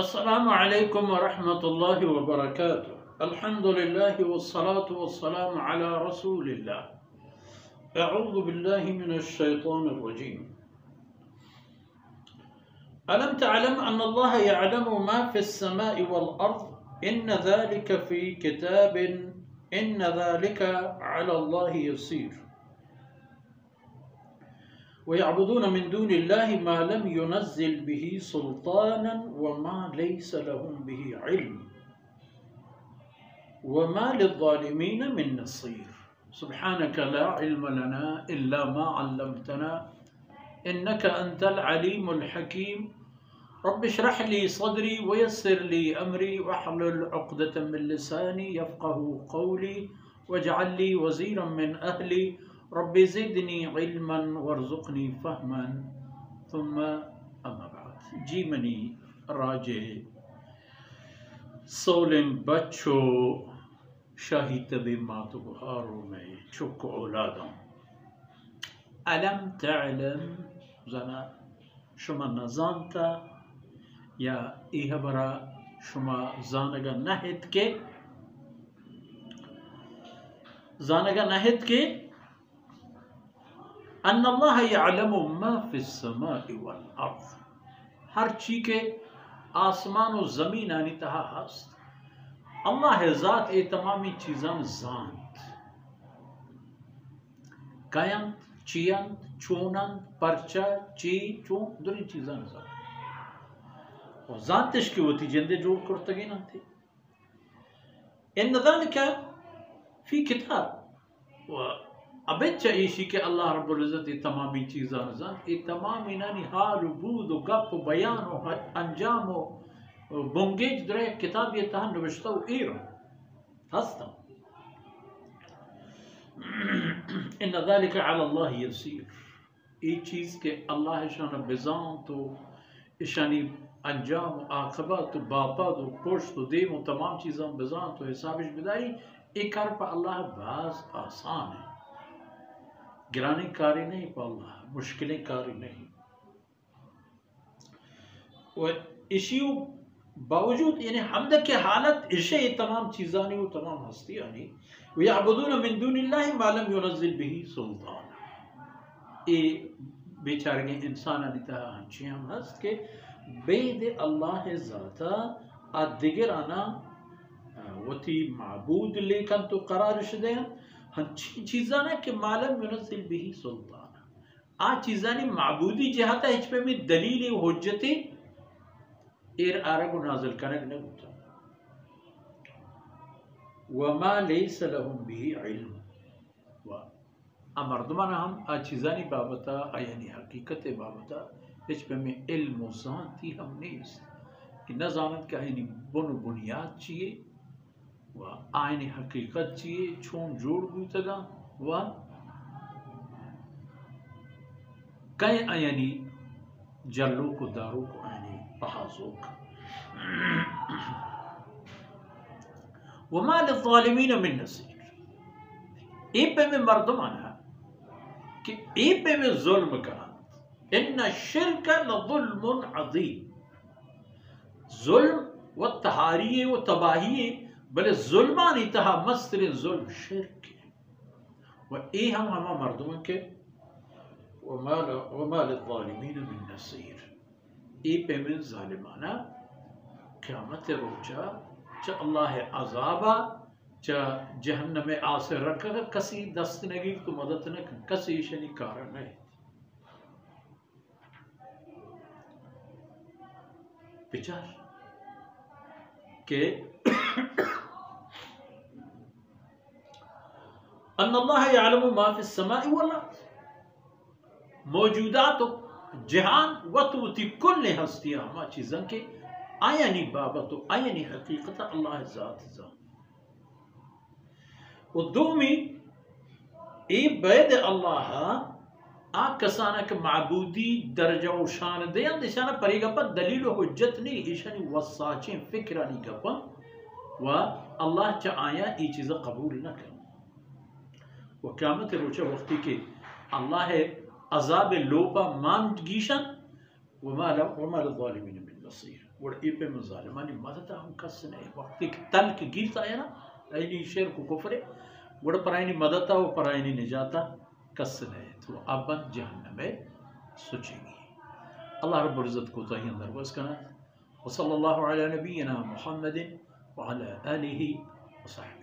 السلام عليكم ورحمة الله وبركاته. الحمد لله والصلاة والسلام على رسول الله. أعوذ بالله من الشيطان الرجيم. ألم تعلم أن الله يعلم ما في السماء والأرض إن ذلك في كتاب إن ذلك على الله يسير. ويعبدون من دون الله ما لم ينزل به سلطانا وما ليس لهم به علم وما للظالمين من نصير. سبحانك لا علم لنا إلا ما علمتنا إنك أنت العليم الحكيم. رب اشرح لي صدري ويسر لي أمري واحلل عقدة من لساني يفقه قولي واجعل لي وزيرا من أهلي رب زدني علما وارزقني فهما. ثم أما بعد. جیمنی راجے سولم بچو شاہی طبی ماتو بہارو میں چک اولادم. علم تعلم زنا شما نزانتا یا ایہ برا شما زانگا نہت کے ان اللہ یعلم ما فی السماء والارض. ہر چی کے آسمان و زمین آنی تہا ہست. اللہ ذات اے تمامی چیزان زانت. کائنت چیانت چونند پرچا چی چون دری چیزان زانت. و زانتش کی ہوتی جندے جوڑ کرتگی نہ تھی. ان ذالک فی کتاب. و ابچہ ایشی کہ اللہ رب العزت یہ تمامی چیزان زان یہ تمامی نانی حال و بود و گپ و بیان و انجام و بنگیج در ایک کتاب یہ تہا نوشتہ و ایران ہستا. ان ذالک علی اللہ یسیر. یہ چیز کہ اللہ شان بزان تو اشانی انجام و عاقبت و باپاد و پشت و دیم و تمام چیزان بزان تو حسابش بدائی ایک کار پا اللہ باز آسان ہے. گرانی کاری نہیں پا اللہ مشکلیں کاری نہیں. و اسی باوجود یعنی حمد کے حالت اشے تمام چیزانی و تمام ہستیانی. وَيَعْبُدُونَ مِن دُونِ اللَّهِ مَا لَمْ يُنَزِّلْ بِهِ سُلْطَانًا. اے بیچارگیں انسانانی تہا ہنچی ہم ہست کہ بید اللہ ذاتا آدگر آنا وتی معبود لیکن تو قرار شدے ہیں ہنچی چیزانا کہ مالم ينزل به سلطانا. آ چیزانی معبودی جہاتا ہچ پہ میں دلیل و حجتی ایر آرگ و نازل کنگ نبوتا. وما لیس لهم به علم. و امردمانا ہم آ چیزانی بابتا آیانی حقیقت بابتا ہچ پہ میں علم و ذاتی ہم نیست کہ نظامت کا آئینی بنیاد چیئے و آئینی حقیقت چیئے چون جوڑ بوتا گا و کئی آئینی جلو کو دارو کو آئینی پہازو کا. وَمَا لِلظَّالِمِينَ مِن نَصِيرٍ. اے پہ میں مردم آنا کہ اے پہ میں ظلم کرا. ان الشرک لظلم عظیم. ظلم و تحاریے و تباہیے بلے ظلمانی تہا مستر ظلم شرک ہے. و اے ہم ہما مردموں کے وَمَا لِلظَّالِمِينَ مِن نَصِيرٍ. اے پہ میں ظالمانا قیامت روچا چا اللہ عذابا چا جہنم آسر رکھا کسی دست نگی تو مدد نہ کسی شنی کارا نہیں. بچار کہ ان اللہ یعلم ما فی السماء والارض. موجودات جہان وطوتی کل ہستیاں ہما چیزاں کے آیانی بابت و آیانی حقیقت اللہ ذات ذات. و دومی ای بید اللہ آگ کسانا کہ معبودی درجہ و شان دیاں دیشانا پری گپا دلیل و حجت نہیں ایشانی وساچیں فکرانی گپا و اللہ چا آیا ای چیزا قبول نہ کرنا. و قیامت روچہ وقتی کہ اللہ عذاب لوپا مان گیشن وما للظالمین من نصیر. وڑ ای پہ ظالمانی مدد ہم کس نے وقت ایک تل کے گیرتا ہے نا اینی شرک و کفر وڑ پرائنی مدد و پرائنی نجاتا کس نے تو ابد جہنم سچے گی. اللہ رب العزت کو تاہی اندر بس کنا. وصلی اللہ علی نبینا محمد وعلى آلہ وصحبہ.